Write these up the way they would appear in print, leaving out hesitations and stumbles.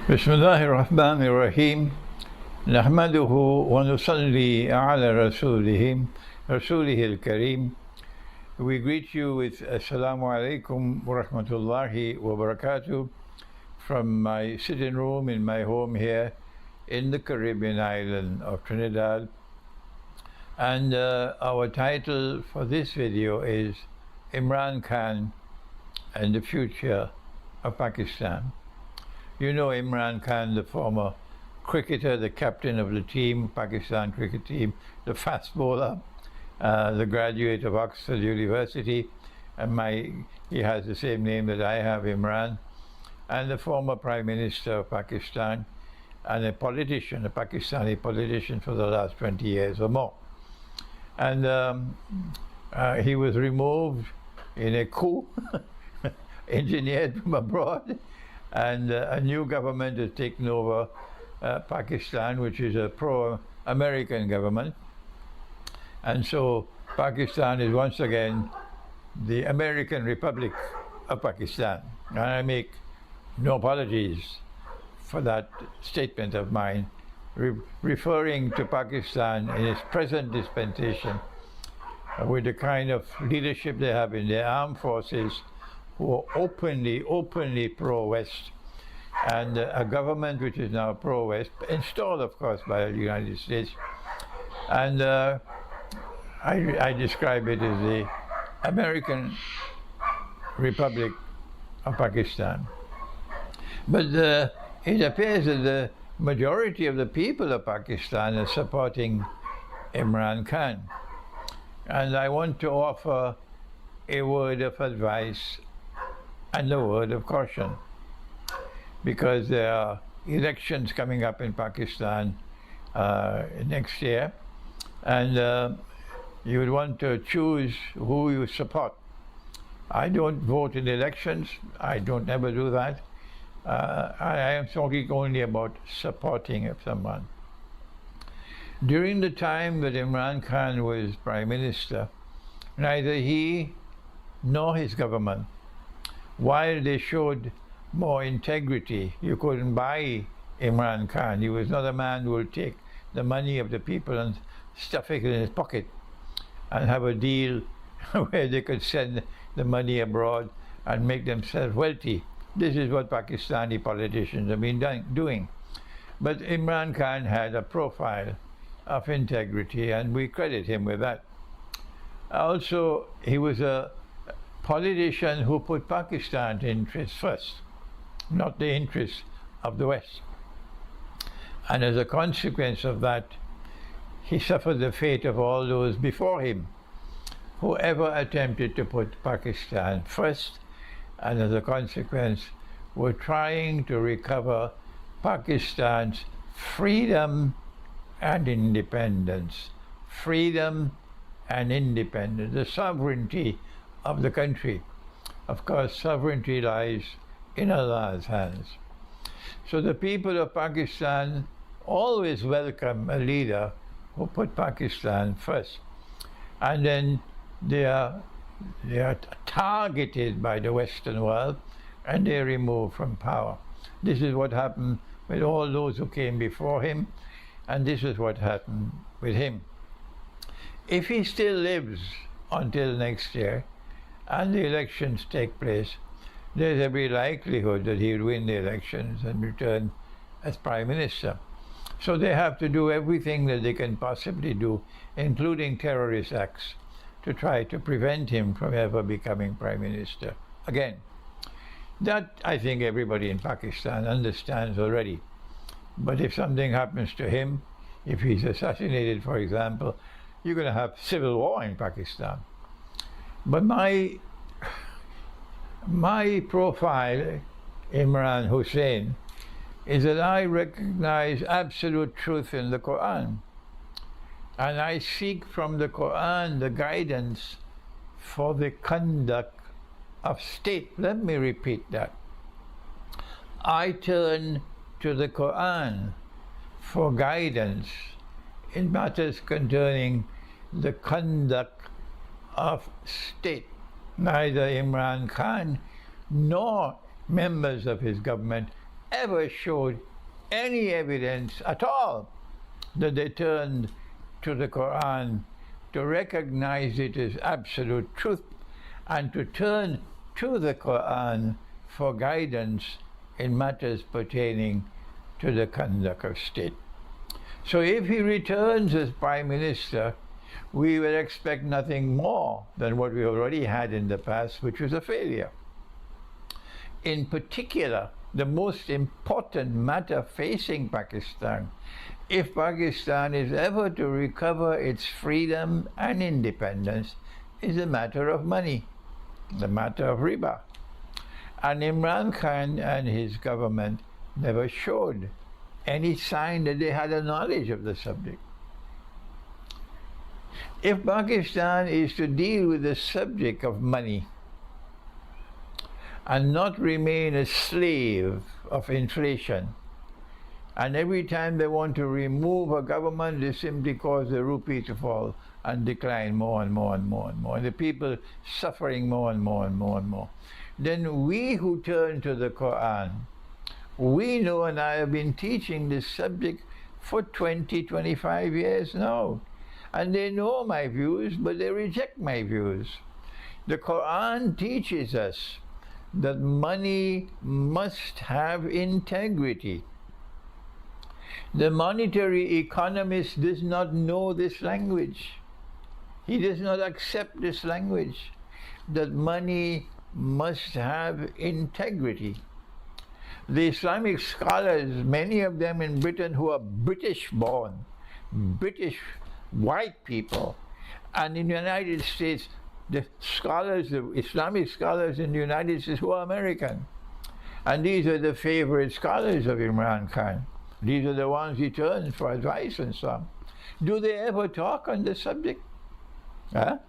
بسم الله الرحمن الرحيم نحمده ونصلي على رسوله الكريم. We greet you with Assalamu alaikum wa rahmatullahi wa barakatuh from my sitting room in my home here in the Caribbean island of Trinidad. And our title for this video is Imran Khan and the Future of Pakistan. You know Imran Khan, the former cricketer, the captain of the team, Pakistan cricket team, the fast bowler, the graduate of Oxford University, and he has the same name that I have, Imran, and the former Prime Minister of Pakistan, and a politician, a Pakistani politician for the last 20 years or more. And he was removed in a coup, engineered from abroad, and a new government has taken over Pakistan, which is a pro-American government. And so Pakistan is once again the American Republic of Pakistan. And I make no apologies for that statement of mine, referring to Pakistan in its present dispensation with the kind of leadership they have in their armed forces, who are openly pro-West, and a government which is now pro-West, installed, of course, by the United States. And I describe it as the American Republic of Pakistan. But it appears that the majority of the people of Pakistan are supporting Imran Khan. And I want to offer a word of advice and a word of caution, because there are elections coming up in Pakistan next year, and you would want to choose who you support. I don't vote in elections. I don't ever do that. I am talking only about supporting someone. During the time that Imran Khan was Prime Minister, neither he nor his government, while they showed more integrity, you couldn't buy Imran Khan. He was not a man who will take the money of the people and stuff it in his pocket and have a deal where they could send the money abroad and make themselves wealthy. This is what Pakistani politicians have been doing. But Imran Khan had a profile of integrity, and we credit him with that. Also, he was a politician who put Pakistan's interests first, not the interests of the West. And as a consequence of that, he suffered the fate of all those before him who ever attempted to put Pakistan first, and as a consequence were trying to recover Pakistan's freedom and independence. Freedom and independence, the sovereignty of the country. Of course, sovereignty lies in Allah's hands. So the people of Pakistan always welcome a leader who put Pakistan first. And then they are targeted by the Western world, and they are removed from power. This is what happened with all those who came before him, and this is what happened with him. If he still lives until next year, and the elections take place, there's every likelihood that he'll win the elections and return as Prime Minister. So they have to do everything that they can possibly do, including terrorist acts, to try to prevent him from ever becoming Prime Minister again. That, I think, everybody in Pakistan understands already. But if something happens to him, if he's assassinated, for example, you're going to have civil war in Pakistan. But my profile, Imran Hosein, is that I recognize absolute truth in the Quran. And I seek from the Quran the guidance for the conduct of state. Let me repeat that. I turn to the Quran for guidance in matters concerning the conduct of state. Neither Imran Khan nor members of his government ever showed any evidence at all that they turned to the Quran to recognize it as absolute truth and to turn to the Quran for guidance in matters pertaining to the conduct of state. So if he returns as Prime Minister, we will expect nothing more than what we already had in the past, which was a failure. In particular, the most important matter facing Pakistan, if Pakistan is ever to recover its freedom and independence, is a matter of money, the matter of riba. And Imran Khan and his government never showed any sign that they had a knowledge of the subject. If Pakistan is to deal with the subject of money and not remain a slave of inflation, and every time they want to remove a government, they simply cause the rupee to fall and decline more and more and more and more, and the people suffering more and more and more and more, then we who turn to the Quran, we know, and I have been teaching this subject for 20-25 years now, and they know my views, but they reject my views. The Quran teaches us that money must have integrity. The monetary economist does not know this language. He does not accept this language, that money must have integrity. The Islamic scholars, many of them in Britain who are British born, British white people, and in the United States, the scholars, the Islamic scholars in the United States who are American. And these are the favorite scholars of Imran Khan. These are the ones he turns for advice and so on. Do they ever talk on the subject? Huh?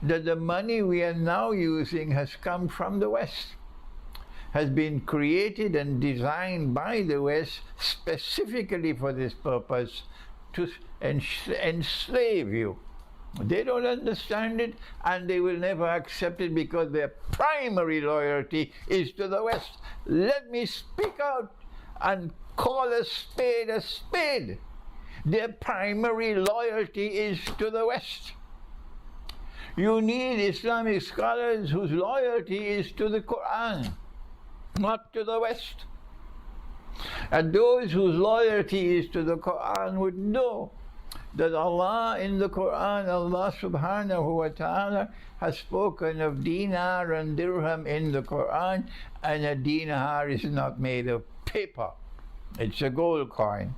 That the money we are now using has come from the West, has been created and designed by the West specifically for this purpose, to enslave you. They don't understand it, and they will never accept it because their primary loyalty is to the West. Let me speak out and call a spade a spade. Their primary loyalty is to the West. You need Islamic scholars whose loyalty is to the Quran, not to the West. And those whose loyalty is to the Quran would know that Allah in the Quran, Allah subhanahu wa ta'ala has spoken of dinar and dirham in the Quran, and a dinar is not made of paper. It's a gold coin.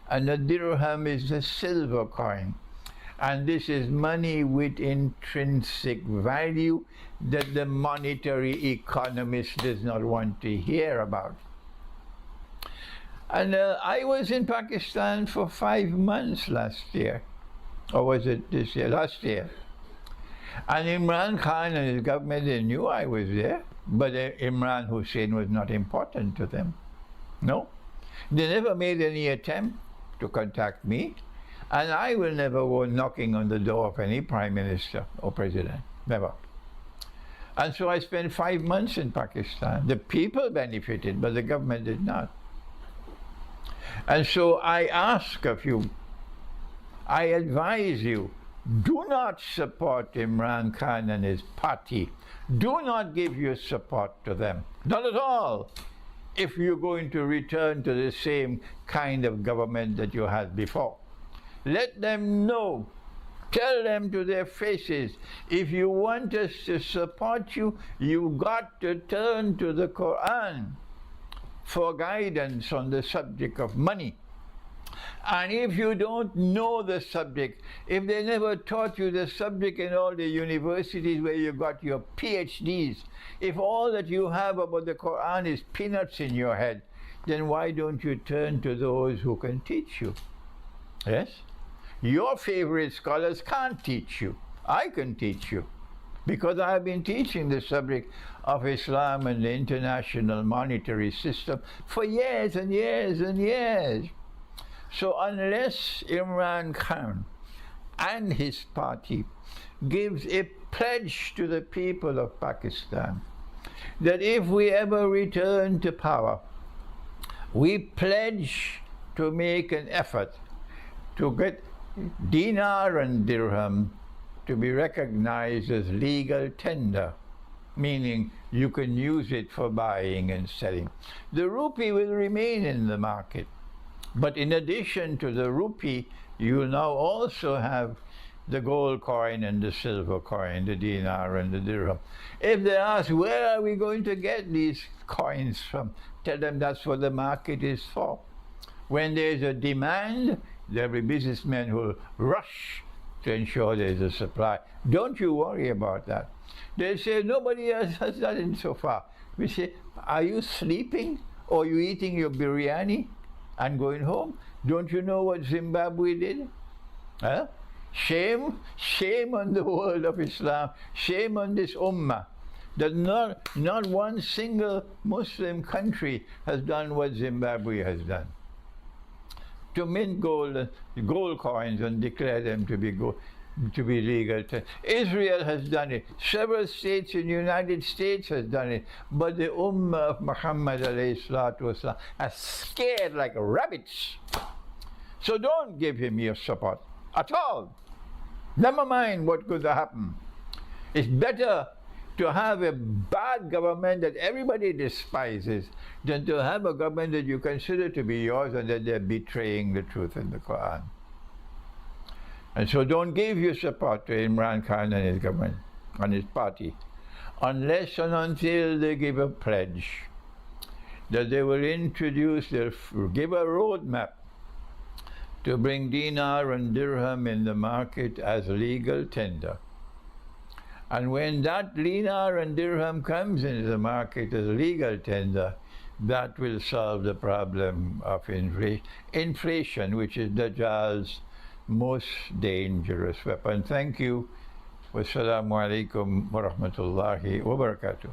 And a dirham is a silver coin. And this is money with intrinsic value that the monetary economist does not want to hear about. And I was in Pakistan for 5 months last year. Or was it this year? Last year. And Imran Khan and his government, they knew I was there. But Imran Hosein was not important to them. No. They never made any attempt to contact me. And I will never go knocking on the door of any prime minister or president. Never. And so I spent 5 months in Pakistan. The people benefited, but the government did not. And so I ask of you, I advise you, do not support Imran Khan and his party. Do not give your support to them. Not at all. If you're going to return to the same kind of government that you had before. Let them know. Tell them to their faces, if you want us to support you, you've got to turn to the Quran for guidance on the subject of money. And if you don't know the subject, if they never taught you the subject in all the universities where you got your PhDs, if all that you have about the Quran is peanuts in your head, then why don't you turn to those who can teach you? Yes? Your favorite scholars can't teach you. I can teach you, because I have been teaching the subject of Islam and the international monetary system for years and years and years. So unless Imran Khan and his party gives a pledge to the people of Pakistan that if we ever return to power, We pledge to make an effort to get dinar and dirham to be recognized as legal tender, meaning you can use it for buying and selling. The rupee will remain in the market, but in addition to the rupee, you will now also have the gold coin and the silver coin, the dinar and the dirham. If they ask, where are we going to get these coins from? Tell them that's what the market is for. When there's a demand, there'll be businessmen who will rush to ensure there's a supply. Don't you worry about that. They say, nobody else has done it so far. We say, are you sleeping or are you eating your biryani and going home? Don't you know what Zimbabwe did? Huh? Shame on the world of Islam. Shame on this ummah. That not one single Muslim country has done what Zimbabwe has done. To mint gold coins and declare them to be legal. Israel has done it. Several states in the United States has done it. But the Ummah of Muhammad ﷺ are scared like rabbits. So don't give him your support at all. Never mind what could happen. It's better to have a bad government that everybody despises than to have a government that you consider to be yours and that they're betraying the truth in the Quran. And so don't give your support to Imran Khan and his government, and his party, unless and until they give a pledge that they will they'll give a roadmap to bring dinar and dirham in the market as legal tender. And when that dinar and dirham comes into the market as legal tender, that will solve the problem of inflation, which is Dajjal's most dangerous weapon. Thank you. Wassalamu alaikum wa rahmatullahi wa barakatuh.